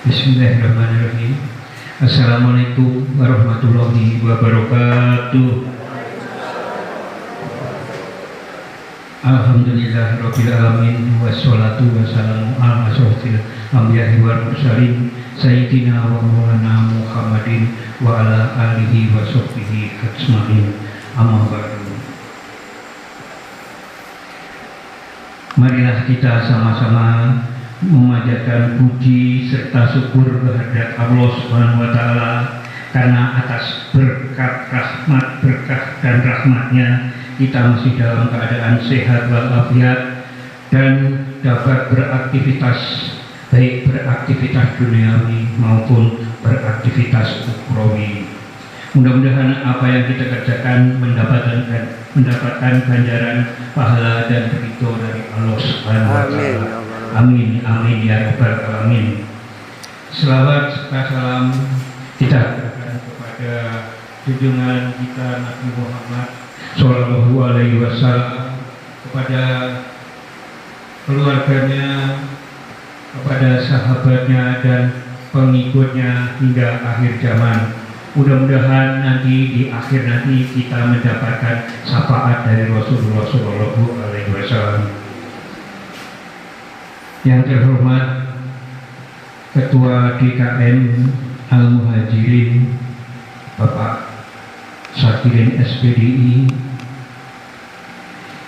Bismillahirrahmanirrahim. Assalamualaikum warahmatullahi wabarakatuh. Alhamdulillahirabbil alamin wassalatu wassalamu ala asyrofil anbiya'i wal mursalin sayyidina wa maulana Muhammadin wa ala alihi wa sahbihi ajmain. Amma ba'du. Marilah kita sama-sama memanjatkan puji serta syukur kehadirat Allah Subhanahu wa taala karena atas berkat rahmat, berkah dan rahmatnya kita masih dalam keadaan sehat walafiat dan dapat beraktivitas, baik beraktivitas duniawi maupun beraktivitas ukhrawi. Mudah-mudahan apa yang kita kerjakan mendapatkan ganjaran pahala dan ridho dari Allah Subhanahu wa taala. Amin, amin ya rabbal alamin. Selawat serta salam kita berikan kepada junjungan kita Nabi Muhammad Shallallahu Alaihi Wasallam, kepada keluarganya, kepada sahabatnya dan pengikutnya hingga akhir zaman. Mudah-mudahan nanti di akhir nanti kita mendapatkan syafaat dari Rasulullah Shallallahu Alaihi Wasallam. Yang terhormat Ketua DKM Al-Muhajirin Bapak Syakirin SPDI,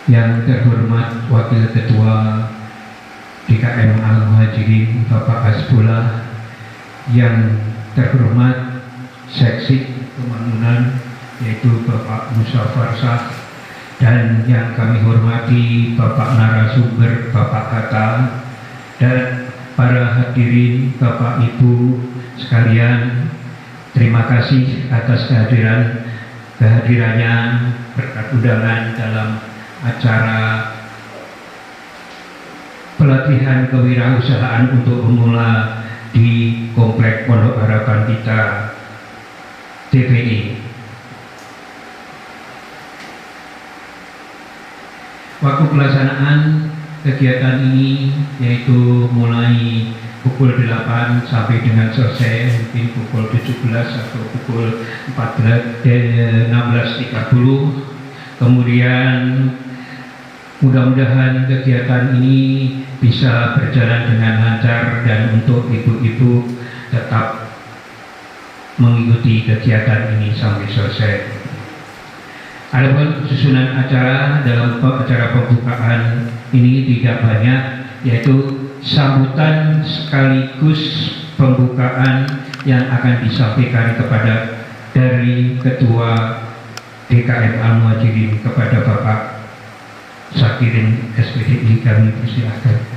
yang terhormat Wakil Ketua DKM Al-Muhajirin Bapak Hasbullah, yang terhormat Seksi Pembangunan yaitu Bapak Musa Farsah, dan yang kami hormati Bapak narasumber Bapak Hatta, dan para hadirin Bapak Ibu sekalian, terima kasih atas kehadirannya berkat undangan dalam acara pelatihan kewirausahaan untuk pemula di Komplek Pondok Harapan Kita TPI. Waktu pelaksanaan kegiatan ini yaitu mulai pukul 8 sampai dengan selesai mungkin pukul 17 atau pukul 16.30. Kemudian mudah-mudahan kegiatan ini bisa berjalan dengan lancar dan untuk ibu-ibu tetap mengikuti kegiatan ini sampai selesai. Adapun susunan acara dalam acara pembukaan ini tidak banyak, yaitu sambutan sekaligus pembukaan yang akan disampaikan kepada dari Ketua DKM Al-Muhajirin kepada Bapak Syakirin SPDI. Kami persilakan.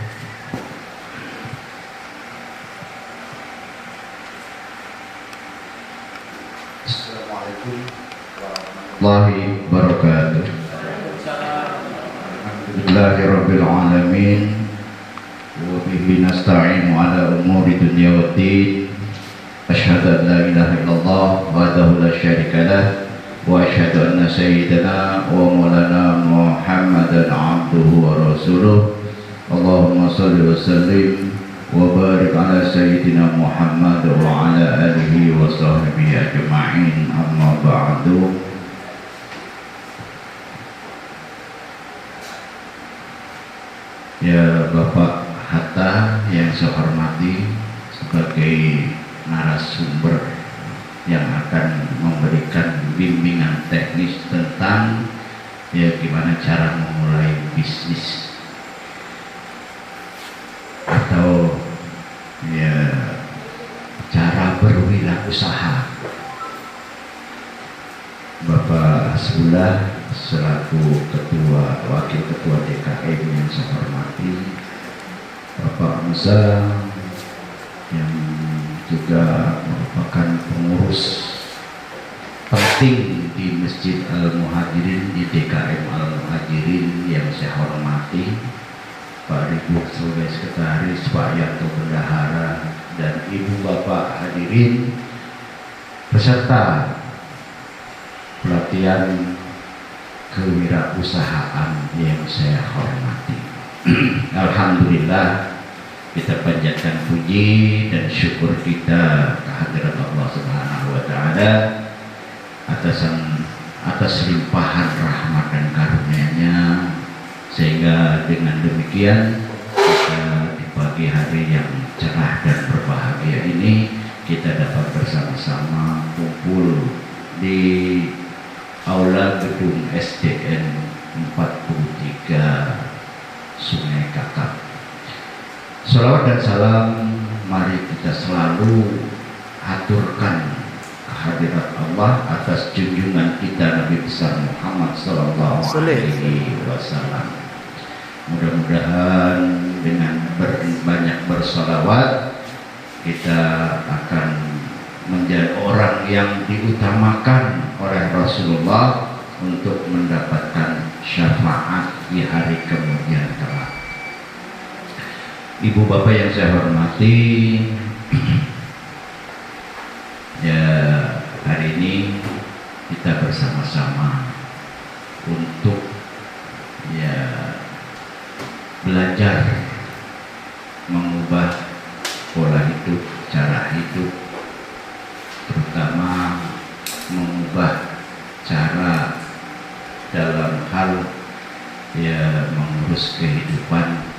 Assalamualaikum warahmatullahi wabarakatuh. Alhamdulillahirabbil alamin wa bihi nasta'inu ala umuri dunya waddin. Asyhadu an la ilaha illallah wahdahu la syarika lah wa asyhadu anna sayyidana wa maulana Muhammadan abduhu wa rasuluh. Allahumma shalli wa sallim wa barik ala sayyidina Muhammad wa ala alihi wa sahbihi ajma'in. Amma ba'du. Ya Bapak Hatta yang saya hormati sebagai narasumber yang akan memberikan bimbingan teknis tentang ya gimana cara memulai bisnis atau ya cara berwirausaha. Bapak Hasbullah selaku wakil ketua DKM yang saya hormati, Bapak Musa yang juga merupakan pengurus penting di Masjid Al-Muhajirin di DKM Al-Muhajirin yang saya hormati, Pak Ribut sebagai sekretaris, Pak Yanto bendahara, dan Ibu Bapak hadirin peserta pelatihan kewirausahaan yang saya hormati. Alhamdulillah kita panjatkan puji dan syukur kita kehadirat Allah Subhanahu wa taala atas limpahan rahmat dan karunia-Nya, sehingga dengan demikian kita di pagi hari yang cerah dan berbahagia ini kita dapat bersama-sama kumpul di aula gedung SDN 43 Sungai Kakap. Salawat dan salam mari kita selalu aturkan kehadirat Allah atas junjungan kita Nabi besar Muhammad sallallahu alaihi wasallam. Mudah-mudahan dengan banyak bersalawat kita akan menjadi orang yang diutamakan oleh Rasulullah untuk mendapatkan syafaat di hari kemudian kelak. Ibu bapak yang saya hormati, ya hari ini kita bersama-sama untuk ya belajar mengubah pola hidup, cara hidup, terutama mengubah cara dalam hal ya mengurus kehidupan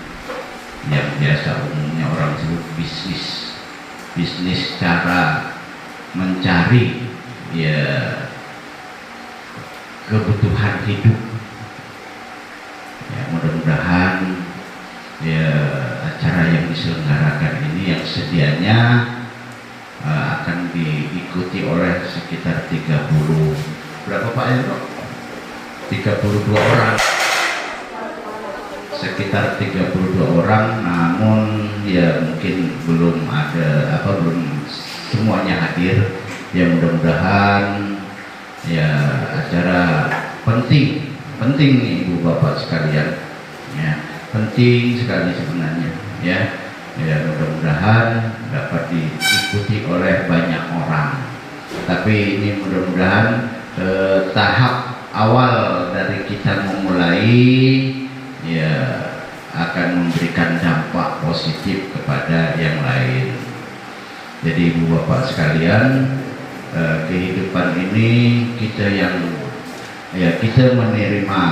yang biasa umumnya orang sebut bisnis cara mencari ya kebutuhan hidup. Ya mudah-mudahan ya acara yang diselenggarakan ini yang sedianya akan diikuti oleh sekitar 30 berapa Pak Hendro? 32 orang, sekitar 32 orang, namun ya mungkin belum semuanya hadir. Ya mudah-mudahan ya acara penting nih Ibu Bapak sekalian, ya penting sekali sebenarnya, ya mudah-mudahan dapat diikuti oleh banyak orang. Tapi ini mudah-mudahan tahap awal dari kita memulai ya akan memberikan dampak positif kepada yang lain. Jadi Ibu Bapak sekalian, kehidupan ini kita menerima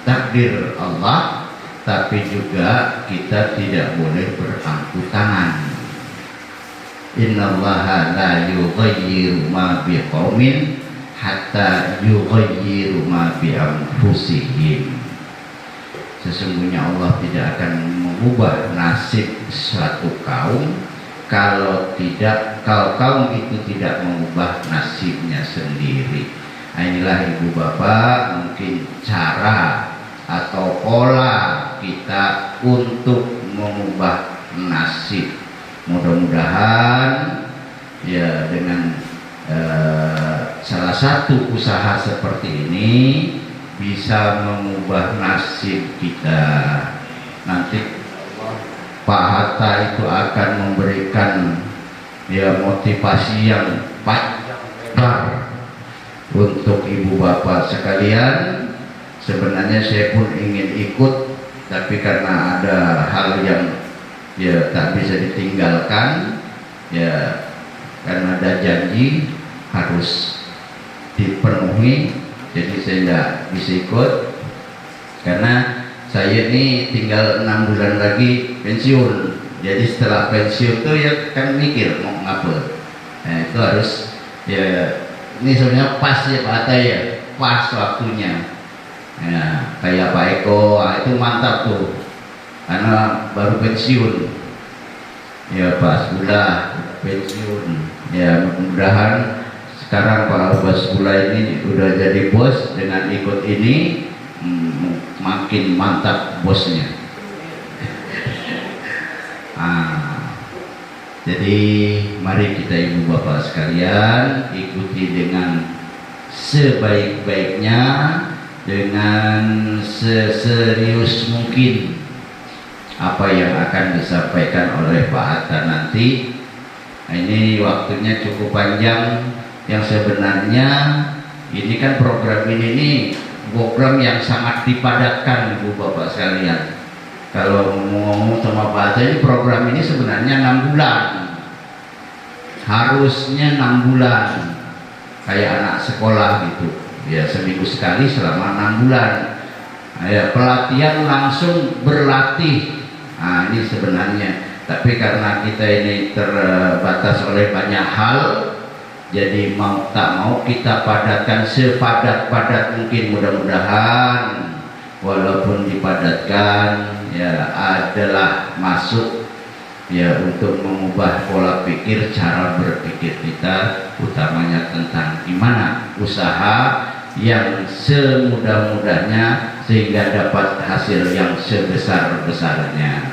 takdir Allah, tapi juga kita tidak boleh berpangku tangan. Innallaha la yughayyiru ma biqaumin hatta yughayyiru ma bi anfusihim. Sesungguhnya Allah tidak akan mengubah nasib suatu kaum kalau kaum itu tidak mengubah nasibnya sendiri. Nah, inilah Ibu Bapak mungkin cara atau pola kita untuk mengubah nasib. Mudah-mudahan ya dengan salah satu usaha seperti ini bisa mengubah nasib kita. Nanti Pak Hatta itu akan memberikan ya motivasi yang panjang untuk Ibu Bapak sekalian. Sebenarnya saya pun ingin ikut, tapi karena ada hal yang ya tak bisa ditinggalkan, ya karena ada janji harus dipenuhi, jadi saya tidak bisa ikut karena saya ini tinggal 6 bulan lagi pensiun. Jadi setelah pensiun tuh ya kan mikir mau ngapa. Nah itu harus ya, ini sebenarnya pas ya Pak Hatta ya, pas waktunya ya, kayak Pak Eko itu mantap tuh karena baru pensiun ya, Pak Asbullah pensiun ya. Mudah-mudahan sekarang Pak Asbullah ini udah jadi bos, dengan ikut ini makin mantap bosnya. Jadi mari kita Ibu Bapak sekalian ikuti dengan sebaik-baiknya, dengan seserius mungkin apa yang akan disampaikan oleh Pak Hatta nanti. Nah, ini waktunya cukup panjang, yang sebenarnya ini kan program ini program yang sangat dipadatkan Ibu Bapak sekalian Kalau ngomong sama Pak Hatta, ini program ini sebenarnya 6 bulan, harusnya 6 bulan, kayak anak sekolah gitu ya, seminggu sekali selama 6 bulan ya, pelatihan langsung berlatih. Nah ini sebenarnya, tapi karena kita ini terbatas oleh banyak hal, jadi mau tak mau kita padatkan sepadat-padat mungkin. Mudah-mudahan walaupun dipadatkan ya adalah masuk ya untuk mengubah pola pikir, cara berpikir kita, utamanya tentang gimana usaha yang semudah-mudahnya sehingga dapat hasil yang sebesar-besarnya.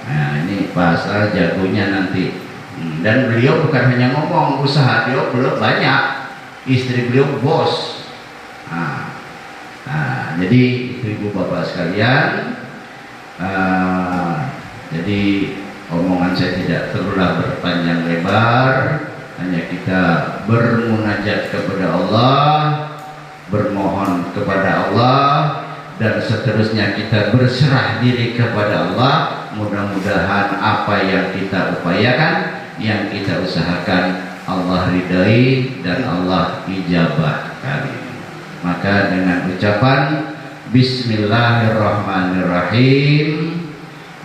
Nah ini bahasa jagonya nanti. Dan beliau bukan hanya ngomong, usaha beliau belum banyak, istri beliau bos. Jadi ibu bapak sekalian, jadi omongan saya tidak terulah berpanjang lebar, hanya kita bermunajat kepada Allah, bermohon kepada Allah, dan seterusnya kita berserah diri kepada Allah. Mudah-mudahan apa yang kita upayakan, yang kita usahakan, Allah ridai dan Allah ijabahkan. Maka dengan ucapan Bismillahirrahmanirrahim,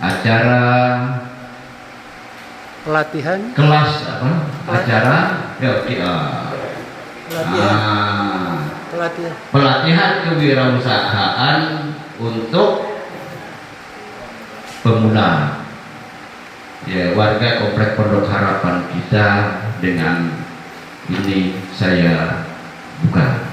acara pelatihan kelas apa? Acara pelatihan kewirausahaan untuk pemula ya, warga Komplek Pondok Harapan kita. Dengan ini saya buka.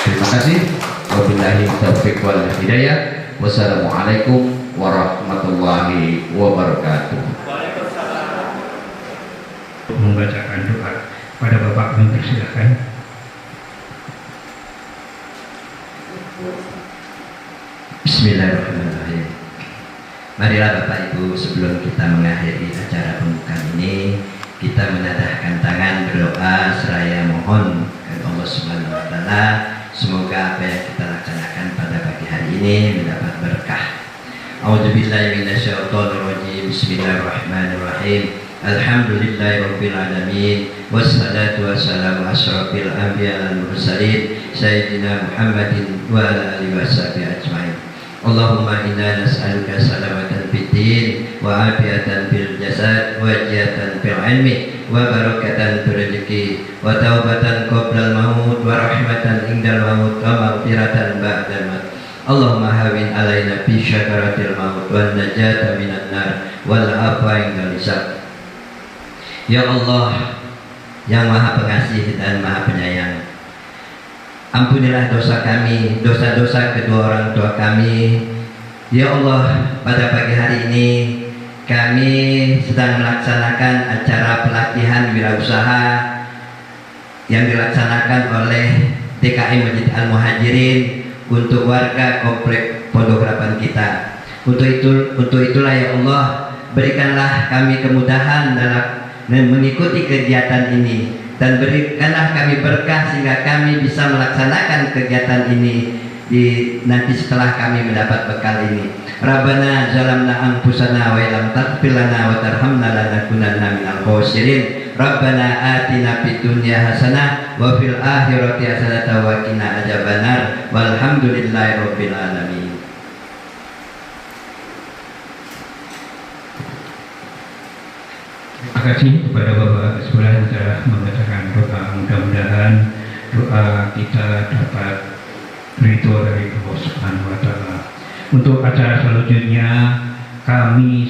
Terima kasih. Wabillahi taufiq wal hidayah. Wassalamualaikum warahmatullahi wabarakatuh. Membacakan doa pada Bapak Menteri, silakan. Bismillahirrahmanirrahim. Marilah Bapak Ibu, sebelum kita mengakhiri acara pembukaan ini, kita menadahkan tangan berdoa seraya mohon kepada Allah Subhanahu wa taala semoga apa yang kita laksanakan pada pagi hari ini mendapat berkah. A'udzubillahi minasyaitonirrajim. Bismillahirrahmanirrahim. Alhamdulillahirabbil alamin wassalatu wassalamu asyrafil anbiya wal mursalin sayyidina Muhammadin wa ala alihi washabihi ajmain. Allahumma inna nas'aluka salamatan fid din wa afiyatan fil jasad wa jihatan fil ilmi wa barakatan fil rizqi wa taubatan qabla al maut wa rahmatan indal maut wa maghfiratan ba'dal maut. Allahumma hawin alaina fi syakaratil maut wan najata minan nar wal afwa indal hisab. Ya Allah yang Maha Pengasih dan Maha Penyayang, ampunilah dosa kami, dosa-dosa kedua orang tua kami. Ya Allah, pada pagi hari ini kami sedang melaksanakan acara pelatihan wirausaha yang dilaksanakan oleh TKM Masjid Al-Muhajirin untuk warga Komplek Pondok Harapan kita. Untuk itulah ya Allah, berikanlah kami kemudahan dalam mengikuti kegiatan ini, dan berikanlah kami berkah sehingga kami bisa melaksanakan kegiatan ini nanti setelah kami mendapat bekal ini. Rabbana zalamna anfusana wa illam taghfir lana wa tarhamna lanakunanna minal khasirin. Rabbana atina fid dunya hasanah wa fil akhirati hasanah wa qina adzabannar. Walhamdulillahi rabbil alamin. Terima kasih kepada Bapak sekalian telah membacakan doa. Mudah-mudahan doa kita dapat ridho dari Allah Subhanahu wa taala. Untuk acara selanjutnya kami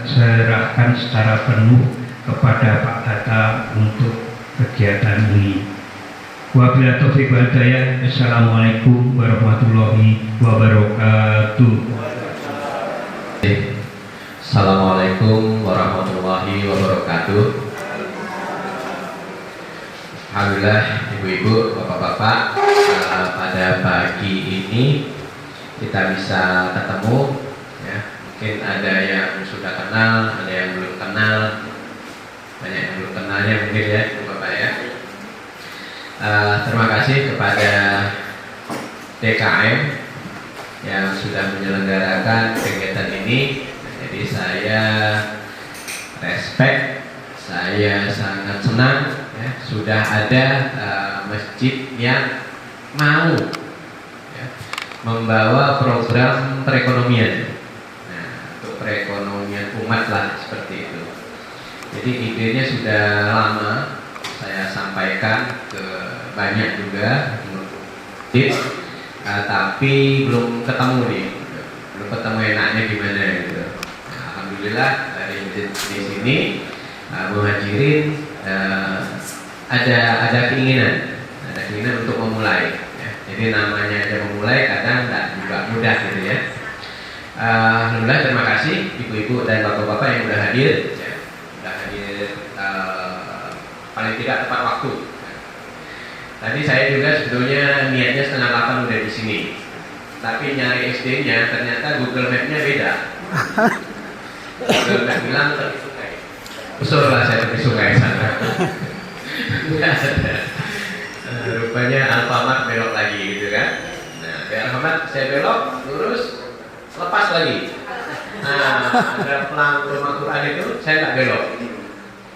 serahkan secara penuh kepada Pak Hatta untuk kegiatan ini. Wabillahi taufiq wal hidayah. Assalamualaikum warahmatullahi wabarakatuh. Assalamualaikum warahmatullahi wabarakatuh. Alhamdulillah ibu-ibu, bapak-bapak, pada pagi ini kita bisa ketemu ya. Mungkin ada yang sudah kenal, ada yang belum kenal, banyak yang belum kenalnya mungkin ya bapak ya. Terima kasih kepada DKM yang sudah menyelenggarakan kegiatan ini. Jadi saya respect, saya sangat senang ya, sudah ada masjid yang mau ya, membawa program perekonomian. Nah, untuk perekonomian umat lah seperti itu. Jadi idenya sudah lama saya sampaikan ke banyak juga, tapi belum ketemu nih, belum ketemu enaknya gimana gitu. Nah, alhamdulillah dari di sini Muhajirin ada keinginan untuk memulai. Ya. Jadi namanya aja memulai, kadang tidak juga mudah gitu ya. Alhamdulillah, terima kasih ibu-ibu dan bapak-bapak yang sudah hadir. Ya. Sudah hadir paling tidak tepat waktu. Tadi saya juga sebetulnya niatnya 7:30 udah di sini, tapi nyari SD-nya ternyata Google Map-nya beda. Google Map bilang tepi sungai. Usul lah saya tepi sungai sana. Nggak ada. Rupanya Alfamart belok lagi gitu kan. Nah, di Alfamart saya belok, lurus, lepas lagi. Nah, ada pelang rumah Quran itu, saya nggak belok.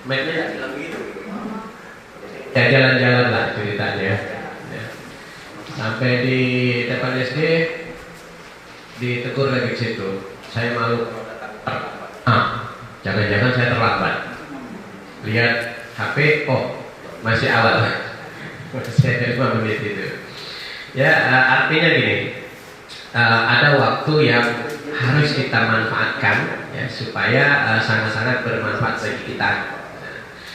Map-nya nggak bilang begitu. Ya jalan-jalan lah ceritanya ya. Sampai di depan SD ditegur lagi ke situ. Saya malu, jangan-jangan saya terlambat. Lihat HP, oh masih awal. Masih ada 5 menit itu. Ya artinya gini, ada waktu yang harus kita manfaatkan ya, supaya sangat-sangat bermanfaat bagi kita.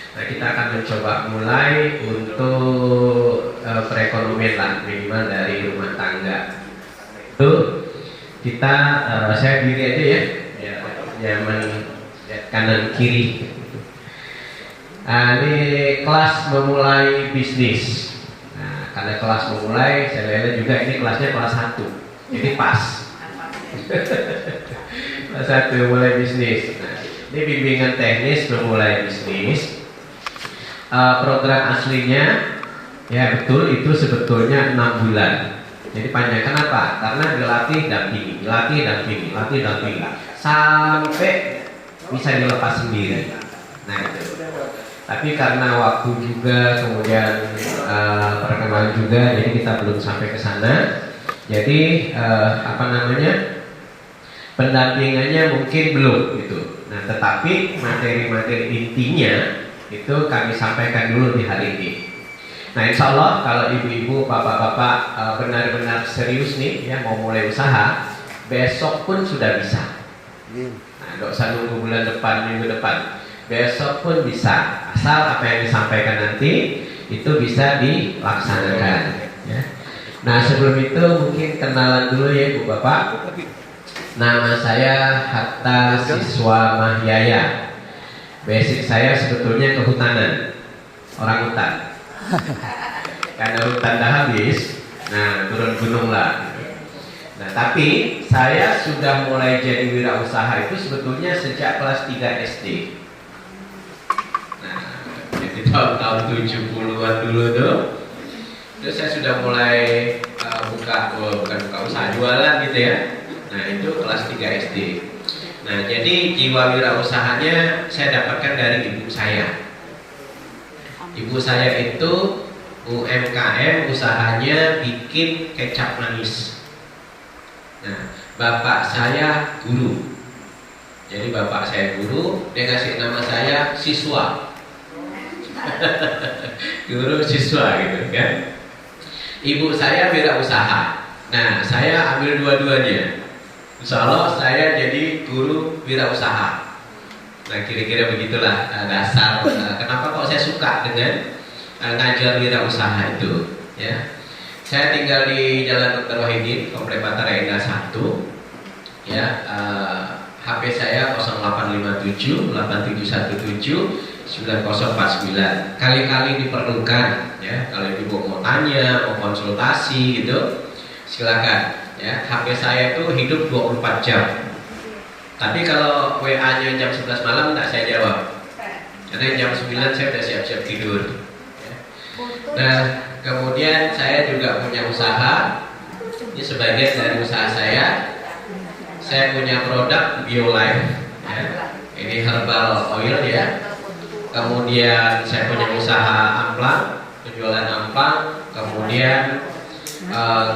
Nah, kita akan mencoba mulai untuk perekonomian lah, minimal dari rumah tangga. Itu kita saya diri aja ya, nyaman kanan kiri. Ini kelas memulai bisnis. Nah, karena kelas memulai, saya lihat juga ini kelasnya kelas 1, jadi pas. Kelas 1 mulai bisnis. Nah, ini bimbingan teknis memulai bisnis. Program aslinya ya betul itu sebetulnya 6 bulan. Jadi panjang, kenapa? Karena dilatih dampingi sampai bisa dilepas sendiri. Nah itu. Tapi karena waktu juga kemudian perkenalan juga, jadi kita belum sampai ke sana. Jadi pendampingannya mungkin belum gitu. Nah tetapi materi-materi intinya itu kami sampaikan dulu di hari ini. Nah insya Allah kalau ibu-ibu, bapak-bapak benar-benar serius nih ya mau mulai usaha, besok pun sudah bisa. Nah gak usah nunggu bulan depan, minggu depan, besok pun bisa, asal apa yang disampaikan nanti itu bisa dilaksanakan ya. Nah sebelum itu mungkin kenalan dulu ya ibu bapak. Nama saya Hatta Siswa Mahyaya. Basic saya sebetulnya kehutanan, orang hutan. Karena hutan dah habis, nah turun gunung lah. Nah tapi saya sudah mulai jadi wirausaha itu sebetulnya sejak kelas 3 SD. Nah jadi tahun-tahun 70-an dulu tuh, itu saya sudah mulai bukan buka usaha, jualan gitu ya. Nah itu kelas 3 SD. Nah, jadi jiwa wirausahanya saya dapatkan dari ibu saya. Ibu saya itu UMKM, usahanya bikin kecap manis. Nah, bapak saya guru. Jadi bapak saya guru, dia kasih nama saya siswa. Guru siswa gitu kan. Ibu saya wirausaha. Nah, saya ambil dua-duanya. Insya Allah saya jadi guru wirausaha. Nah kira-kira begitulah dasar kenapa kok saya suka dengan ngajar wirausaha itu ya. Saya tinggal di Jalan Dr. Wahidin, Komplek Batara Indah 1 ya. HP saya 0857 8717 9049. Kali-kali diperlukan ya, kalau ibu mau tanya, mau konsultasi gitu, silakan. Ya, HP saya itu hidup 24 jam. Tapi kalau WA-nya jam 11 malam tidak saya jawab. Karena jam 9 saya sudah siap-siap tidur. Ya. Nah, kemudian saya juga punya usaha. Ini sebagian dari usaha saya. saya punya produk BioLife, ya. Ini herbal oil ya. Kemudian saya punya usaha amplang, penjualan amplang. Kemudian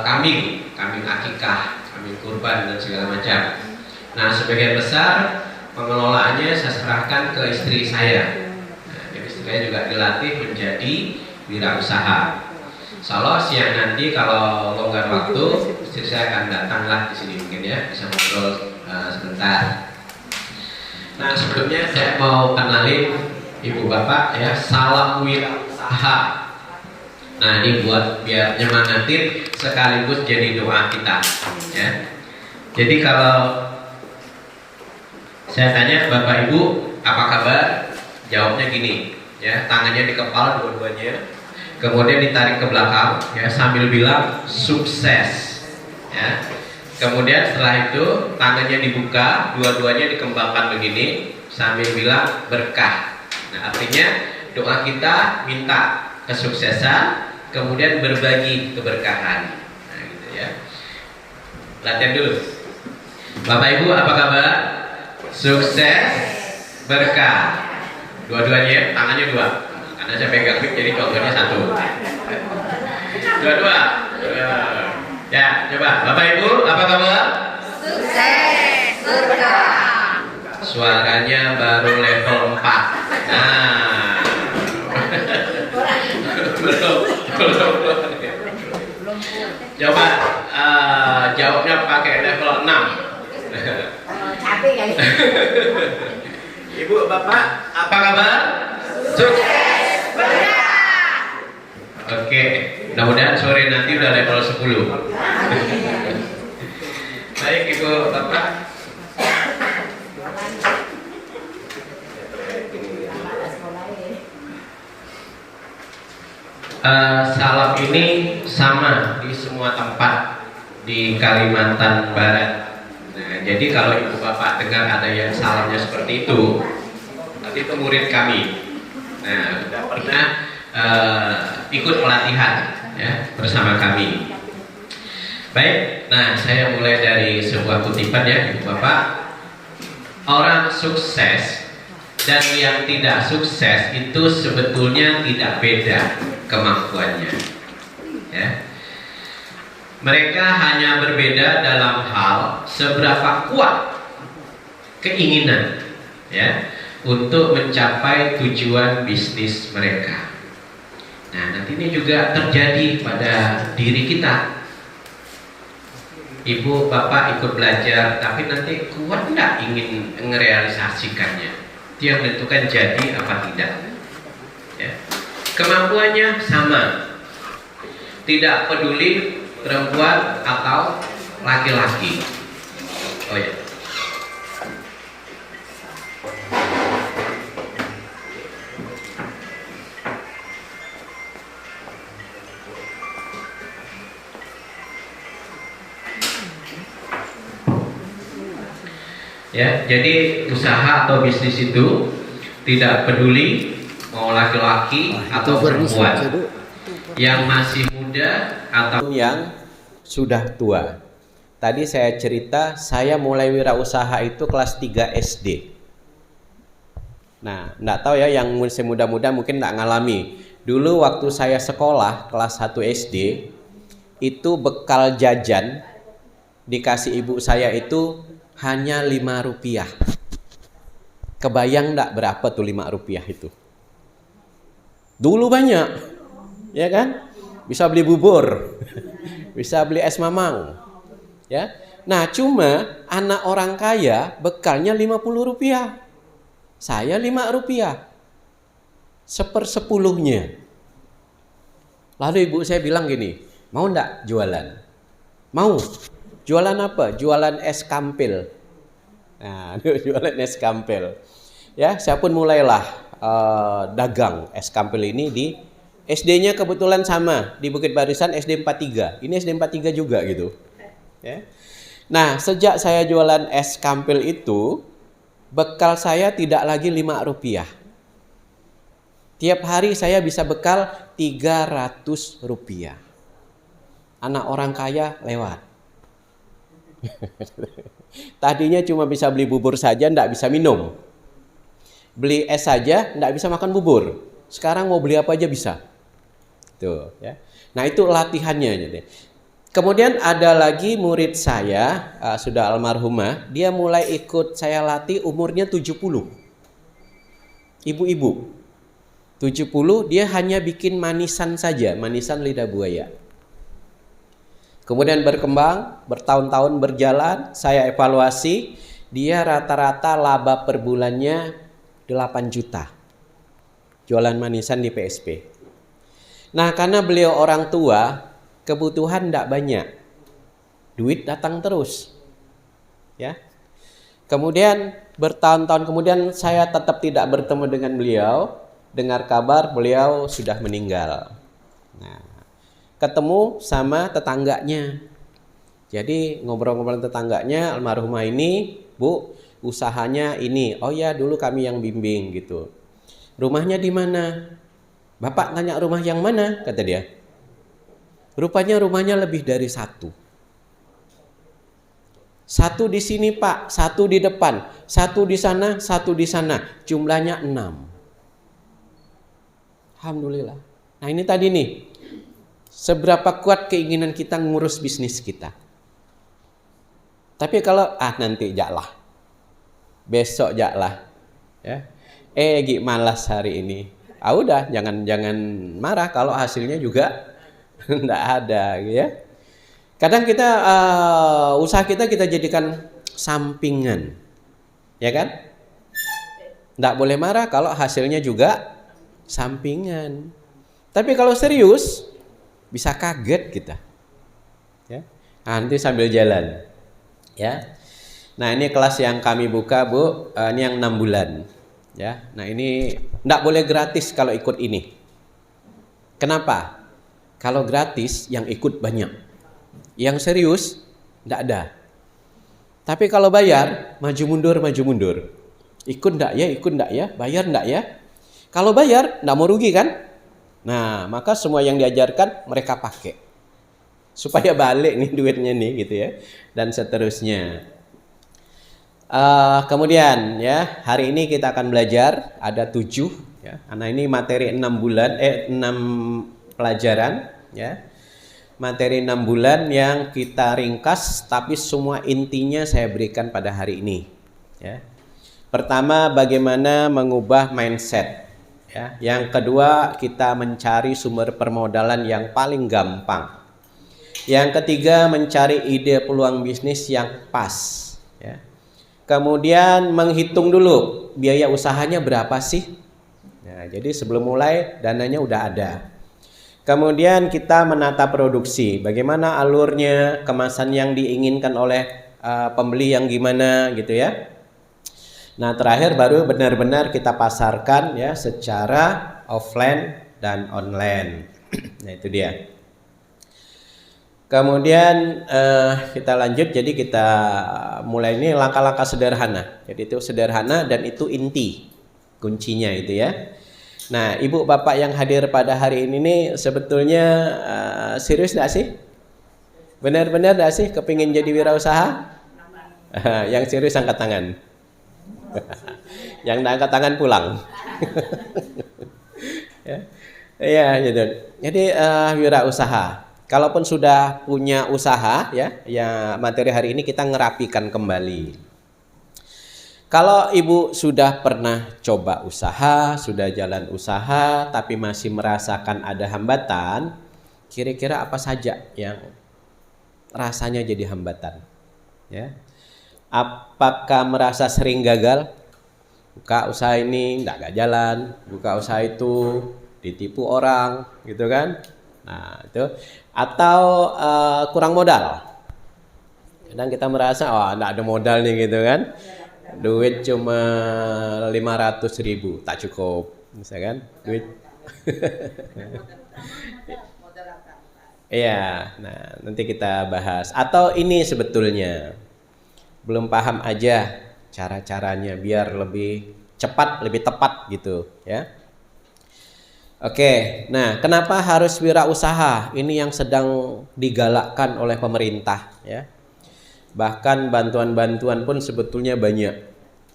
kambing akikah, kambing kurban dan segala macam. Nah, sebagian besar pengelolaannya saya serahkan ke istri saya. Nah, jadi istri saya juga dilatih menjadi wirausaha. Insyaallah siang nanti kalau longgar waktu, istri saya akan datanglah di sini mungkin ya, bisa ngobrol sebentar. Nah, sebelumnya saya mau kenalin ibu bapak ya, salam wirausaha. Nah, ini buat biar nyemangatin sekaligus jadi doa kita ya. Jadi kalau saya tanya bapak ibu apa kabar, jawabnya gini ya, tangannya di kepala dua-duanya, kemudian ditarik ke belakang ya sambil bilang sukses ya. Kemudian setelah itu tangannya dibuka, dua-duanya dikembangkan begini sambil bilang berkah. Nah, artinya doa kita minta kesuksesan, kemudian berbagi keberkahan. Nah, gitu ya. Latihan dulu. Bapak Ibu apa kabar? Sukses, berkah. Dua-duanya, tangannya dua. Karena saya pegang mic jadi contohnya satu. Dua-dua. Ya, coba. Bapak Ibu, apa kabar? Sukses, berkah. Suaranya baru level 4. Nah. belum. Coba jawabnya pakai level 6. Capek kali. Ibu, Bapak, apa kabar? Sukses, berkah. Oke, mudah-mudahan sore nanti udah level 10. Baik Ibu, Bapak. Salam ini sama di semua tempat di Kalimantan Barat. Nah, jadi kalau ibu bapak dengar ada yang salamnya seperti itu, nanti itu murid kami. Nah, sudah pernah ikut pelatihan ya bersama kami. Baik, nah saya mulai dari sebuah kutipan ya ibu bapak. Orang sukses dan yang tidak sukses itu sebetulnya tidak beda kemampuannya ya. Mereka hanya berbeda dalam hal seberapa kuat keinginan ya untuk mencapai tujuan bisnis mereka. Nah, nanti ini juga terjadi pada diri kita. Ibu bapak ikut belajar tapi nanti kuat enggak ingin merealisasikannya. Itu yang menentukan jadi apa tidak ya. Kemampuannya sama, tidak peduli perempuan atau laki-laki. Oh ya. Ya, jadi usaha atau bisnis itu tidak peduli mau laki-laki atau perempuan, yang masih muda atau yang sudah tua. Tadi saya cerita saya mulai wirausaha itu kelas 3 SD. Nah, enggak tahu ya yang masih muda-muda mungkin enggak ngalami. Dulu waktu saya sekolah kelas 1 SD, itu bekal jajan dikasih ibu saya itu hanya 5 rupiah. Kebayang enggak berapa tuh 5 rupiah itu? Dulu banyak, ya kan? Bisa beli bubur, bisa beli es mamang, ya. Nah, cuma anak orang kaya bekalnya 50 rupiah. Saya 5 rupiah. 1/10. Lalu ibu saya bilang gini, mau enggak jualan? Mau. Jualan apa? Jualan es kampil. Nah, jualan es kampil. Ya, saya pun mulailah dagang es kampil ini di SD-nya kebetulan sama di Bukit Barisan SD 43. Ini SD 43 juga gitu. Ya. Nah, sejak saya jualan es kampil itu, bekal saya tidak lagi 5 rupiah. Tiap hari saya bisa bekal 300 rupiah. Anak orang kaya lewat. Tadinya cuma bisa beli bubur saja, nggak bisa minum. Beli es saja, nggak bisa makan bubur. Sekarang mau beli apa aja bisa. Tuh, ya. Nah itu latihannya. Jadi. Kemudian ada lagi murid saya, sudah almarhumah, dia mulai ikut saya latih umurnya 70. Ibu-ibu. 70 dia hanya bikin manisan saja, manisan lidah buaya. Kemudian berkembang, bertahun-tahun berjalan, saya evaluasi, dia rata-rata laba per bulannya 8 juta. Jualan manisan di PSP. Nah, karena beliau orang tua, kebutuhan tidak banyak. Duit datang terus. Ya. Kemudian bertahun-tahun kemudian saya tetap tidak bertemu dengan beliau. Dengar kabar beliau sudah meninggal. Nah, ketemu sama tetangganya. Jadi ngobrol-ngobrol tetangganya, almarhumah ini, Bu, usahanya ini. Oh ya, dulu kami yang bimbing gitu. Rumahnya di mana? Bapak tanya rumah yang mana? Kata dia. Rupanya rumahnya lebih dari satu. Satu di sini Pak, satu di depan, satu di sana, satu di sana. Jumlahnya 6. Alhamdulillah. Nah ini tadi nih, seberapa kuat keinginan kita ngurus bisnis kita. Tapi kalau nanti jaklah, besok jaklah, ya. Malas hari ini. Udah, jangan marah kalau hasilnya juga enggak ada, ya. Kadang kita usaha kita jadikan sampingan, ya kan? Enggak boleh marah kalau hasilnya juga sampingan. Tapi kalau serius bisa kaget kita, ya. Nanti sambil jalan, ya. Nah ini kelas yang kami buka, Bu. Ini yang 6 bulan. Ya, nah ini enggak boleh gratis kalau ikut ini. Kenapa? Kalau gratis yang ikut banyak, yang serius enggak ada. Tapi kalau bayar maju mundur, ikut enggak ya, bayar enggak ya? Kalau bayar enggak mau rugi kan? Nah maka semua yang diajarkan mereka pakai supaya balik nih duitnya nih gitu ya, dan seterusnya. Kemudian ya hari ini kita akan belajar ada 7 ya. Karena ini materi 6 bulan 6 pelajaran ya. Materi 6 bulan yang kita ringkas tapi semua intinya saya berikan pada hari ini ya. Pertama bagaimana mengubah mindset ya. Yang kedua kita mencari sumber permodalan yang paling gampang. Yang ketiga mencari ide peluang bisnis yang pas ya. Kemudian menghitung dulu biaya usahanya berapa sih. Nah, jadi sebelum mulai dananya udah ada. Kemudian kita menata produksi. Bagaimana alurnya, kemasan yang diinginkan oleh pembeli yang gimana gitu ya. Nah terakhir baru benar-benar kita pasarkan ya secara offline dan online. Nah itu dia. Kemudian kita lanjut, jadi kita mulai ini langkah-langkah sederhana. Jadi itu sederhana dan itu inti kuncinya itu ya. Nah ibu bapak yang hadir pada hari ini nih sebetulnya serius gak sih? Benar-benar gak sih kepingin jadi wirausaha? Yang serius angkat tangan. Yang gak angkat tangan pulang. Ya gitu. Jadi wirausaha. Kalaupun sudah punya usaha ya materi hari ini kita ngerapikan kembali. Kalau ibu sudah pernah coba usaha, sudah jalan usaha tapi masih merasakan ada hambatan, kira-kira apa saja yang rasanya jadi hambatan? Ya. Apakah merasa sering gagal? Buka usaha ini enggak jalan, buka usaha itu ditipu orang, gitu kan? Nah, itu atau kurang modal. Kadang kita merasa enggak ada modal nih gitu kan. Duit cuma 500.000 tak cukup, misalkan duit. Iya, nah nanti kita bahas. Atau ini sebetulnya belum paham aja cara-caranya biar lebih cepat, lebih tepat gitu ya. Oke, nah kenapa harus wirausaha? Ini yang sedang digalakkan oleh pemerintah ya. Bahkan bantuan-bantuan pun sebetulnya banyak.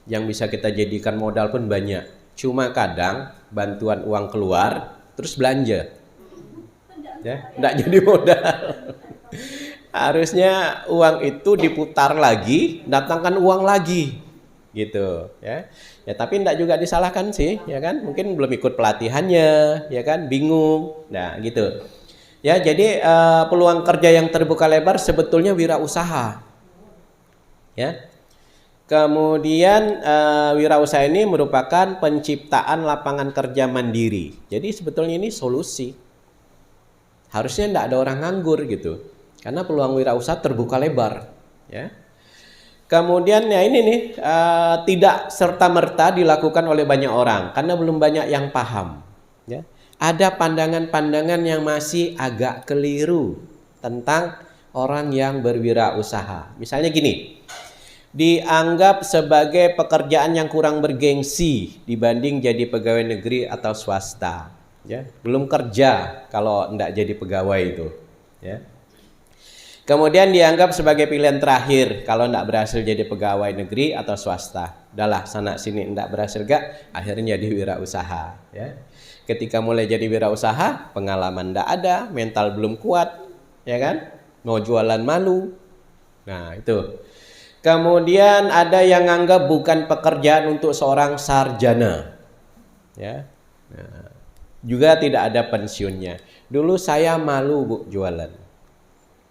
Yang bisa kita jadikan modal pun banyak. Cuma kadang bantuan uang keluar, terus belanja. Ya, enggak jadi modal. Harusnya uang itu diputar lagi, datangkan uang lagi. Gitu, ya. Ya tapi enggak juga disalahkan sih, ya kan? Mungkin belum ikut pelatihannya, ya kan? Bingung. Nah, gitu. Ya, jadi peluang kerja yang terbuka lebar sebetulnya wirausaha. Ya. Kemudian wirausaha ini merupakan penciptaan lapangan kerja mandiri. Jadi sebetulnya ini solusi. Harusnya enggak ada orang nganggur gitu. Karena peluang wirausaha terbuka lebar, ya. Kemudian ya ini nih tidak serta-merta dilakukan oleh banyak orang karena belum banyak yang paham, ya. Ada pandangan-pandangan yang masih agak keliru tentang orang yang berwirausaha. Misalnya gini, dianggap sebagai pekerjaan yang kurang bergengsi dibanding jadi pegawai negeri atau swasta. Ya, belum kerja kalau enggak jadi pegawai itu. Ya. Kemudian dianggap sebagai pilihan terakhir kalau enggak berhasil jadi pegawai negeri atau swasta. Udahlah sana sini enggak berhasil gak, akhirnya jadi wirausaha. Ya. Ketika mulai jadi wirausaha, pengalaman enggak ada, mental belum kuat, ya kan? Mau jualan malu. Nah, itu. Kemudian ada yang anggap bukan pekerjaan untuk seorang sarjana. Ya. Nah, juga tidak ada pensiunnya. Dulu saya malu, Bu, jualan.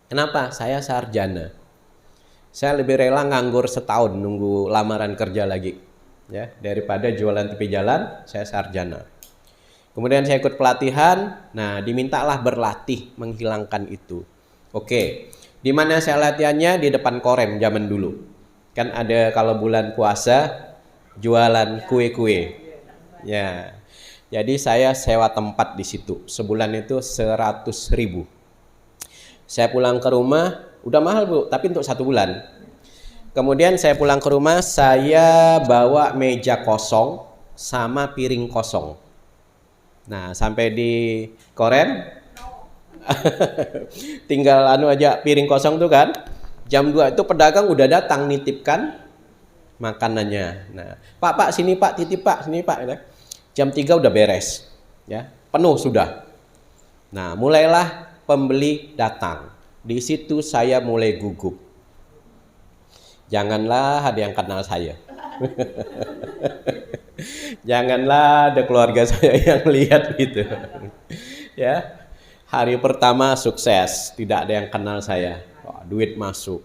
Kenapa? Saya sarjana. Saya lebih rela nganggur setahun nunggu lamaran kerja lagi. Ya, daripada jualan tepi jalan, saya sarjana. Kemudian saya ikut pelatihan, nah dimintalah berlatih menghilangkan itu. Oke, di mana saya latihannya? Di depan Korem zaman dulu. Kan ada kalau bulan puasa jualan kue-kue. Ya, jadi saya sewa tempat di situ. Sebulan itu 100.000. Saya pulang ke rumah, udah mahal Bu, tapi untuk 1 bulan. Kemudian saya pulang ke rumah, saya bawa meja kosong sama piring kosong. Nah, sampai di Korem tinggal aja piring kosong tuh kan. Jam 2 itu pedagang udah datang nitipkan makanannya. Nah, Pak, sini Pak, titip Pak, sini Pak. Jam 3 udah beres. Ya, penuh sudah. Nah, mulailah pembeli datang. Di situ saya mulai gugup. Janganlah ada yang kenal saya. Janganlah ada keluarga saya yang lihat gitu. Ya. Hari pertama sukses, tidak ada yang kenal saya. Wah, duit masuk.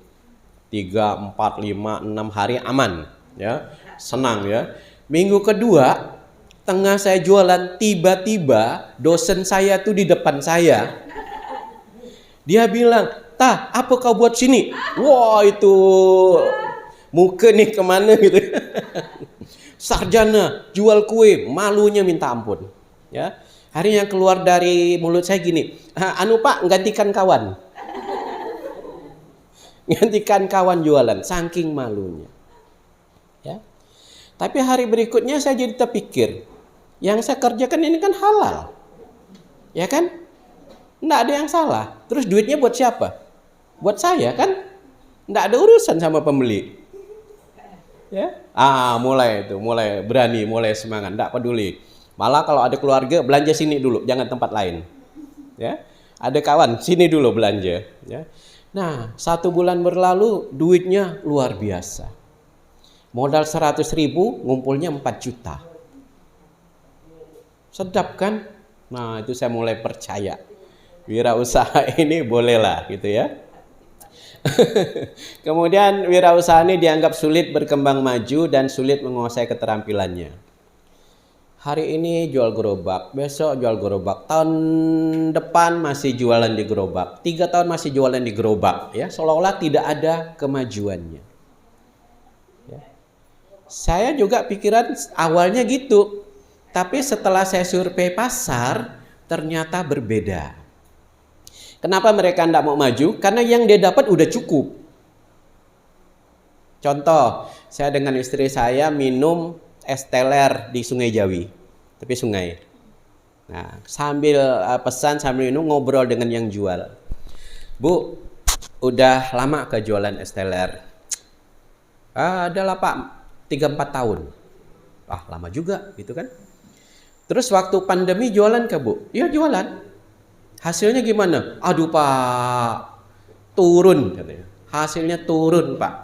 3, 4, 5, 6 hari aman, ya. Senang ya. Minggu kedua, tengah saya jualan, tiba-tiba dosen saya tuh di depan saya. Dia bilang, "Tah, apa kau buat sini?" Wah, itu muka nih kemana gitu. Sarjana, jual kue, malunya minta ampun. Ya, hari yang keluar dari mulut saya gini, "Anu Pak, gantikan kawan." Gantikan kawan jualan, saking malunya. Ya. Tapi hari berikutnya saya jadi terpikir, yang saya kerjakan ini kan halal. Ya kan? Nggak ada yang salah. Terus duitnya buat siapa? Buat saya kan? Nggak ada urusan sama pembeli. Ya, mulai berani, mulai semangat, enggak peduli. Malah kalau ada keluarga belanja sini dulu, jangan tempat lain. Ya, ada kawan sini dulu belanja. Ya, nah 1 bulan berlalu duitnya luar biasa. Modal 100.000, ngumpulnya 4 juta. Sedap kan? Nah itu saya mulai percaya. Wirausaha ini bolehlah gitu ya. Kemudian wirausaha ini dianggap sulit berkembang maju dan sulit menguasai keterampilannya. Hari ini jual gerobak, besok jual gerobak, tahun depan masih jualan di gerobak, 3 tahun masih jualan di gerobak, ya seolah-olah tidak ada kemajuannya. Ya. Saya juga pikiran awalnya gitu, tapi setelah saya survei pasar ternyata berbeda. Kenapa mereka tidak mau maju? Karena yang dia dapat udah cukup. Contoh, saya dengan istri saya minum es teler di Sungai Jawi, tepi sungai. Nah, sambil pesan, sambil minum, ngobrol dengan yang jual. "Bu, udah lama ke jualan es teler? Adalah Pak, 3-4 tahun. Lama juga gitu kan. Terus waktu pandemi jualan ke Bu? Ya jualan. Hasilnya gimana? Aduh Pak, turun katanya. Hasilnya turun Pak.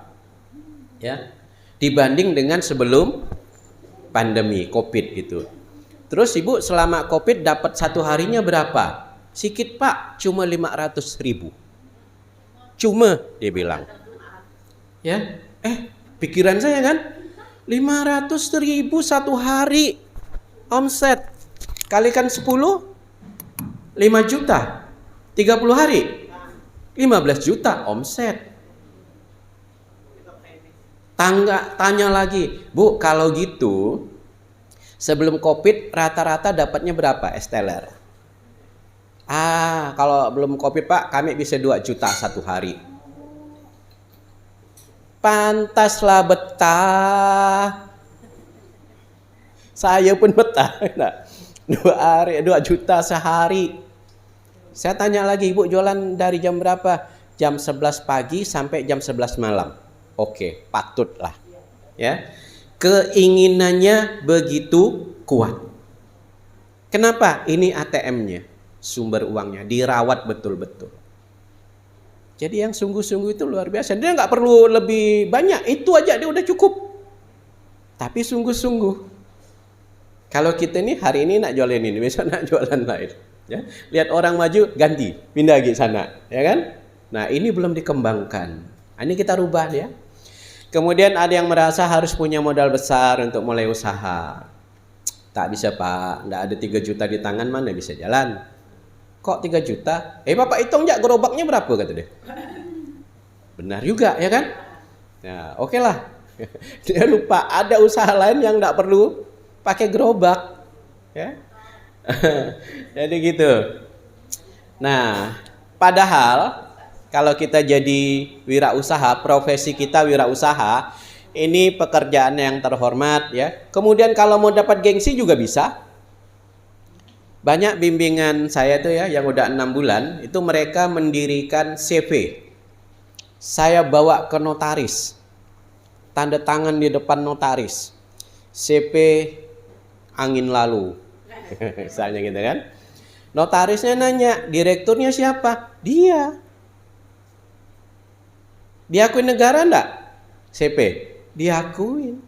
Ya. Dibanding dengan sebelum pandemi Covid gitu. Terus Ibu selama Covid dapat satu harinya berapa? Sikit Pak, cuma 500.000. Cuma dia bilang. Ya. Pikiran saya kan 500.000 satu hari omset. Kalikan 10, 5 juta. 30 hari 15 juta omset. Tanya lagi, Bu, kalau gitu sebelum Covid rata-rata dapatnya berapa es teler? Kalau belum Covid Pak, kami bisa 2 juta satu hari. Pantaslah betah. Saya pun betah. 2 juta sehari. Saya tanya lagi, Ibu jualan dari jam berapa? Jam 11 pagi sampai jam 11 malam. Oke, patutlah. Ya. Keinginannya begitu kuat. Kenapa? Ini ATM-nya, sumber uangnya dirawat betul-betul. Jadi yang sungguh-sungguh itu luar biasa. Dia nggak perlu lebih banyak, itu aja dia udah cukup. Tapi sungguh-sungguh. Kalau kita ini hari ini nak jualan ini, besok nak jualan lain. Ya, lihat orang maju, ganti, pindah lagi sana, ya kan? Nah ini belum dikembangkan. Ini kita rubah ya. Kemudian ada yang merasa harus punya modal besar untuk mulai usaha. Tak bisa Pak, nggak ada 3 juta di tangan mana bisa jalan. Kok 3 juta? Bapak hitung aja gerobaknya berapa kata dia. Benar juga ya kan? Nah oke lah. Dia lupa ada usaha lain yang nggak perlu pakai gerobak. Ya. Jadi gitu. Nah padahal kalau kita jadi wirausaha, profesi kita wirausaha, ini pekerjaan yang terhormat ya. Kemudian kalau mau dapat gengsi juga bisa. Banyak bimbingan saya tuh ya yang udah 6 bulan itu mereka mendirikan CV. Saya bawa ke notaris. Tanda tangan di depan notaris. CP angin lalu. Misalnya gitu kan. Notarisnya nanya, direkturnya siapa? Dia. Diakuin negara enggak? CP? Diakuin.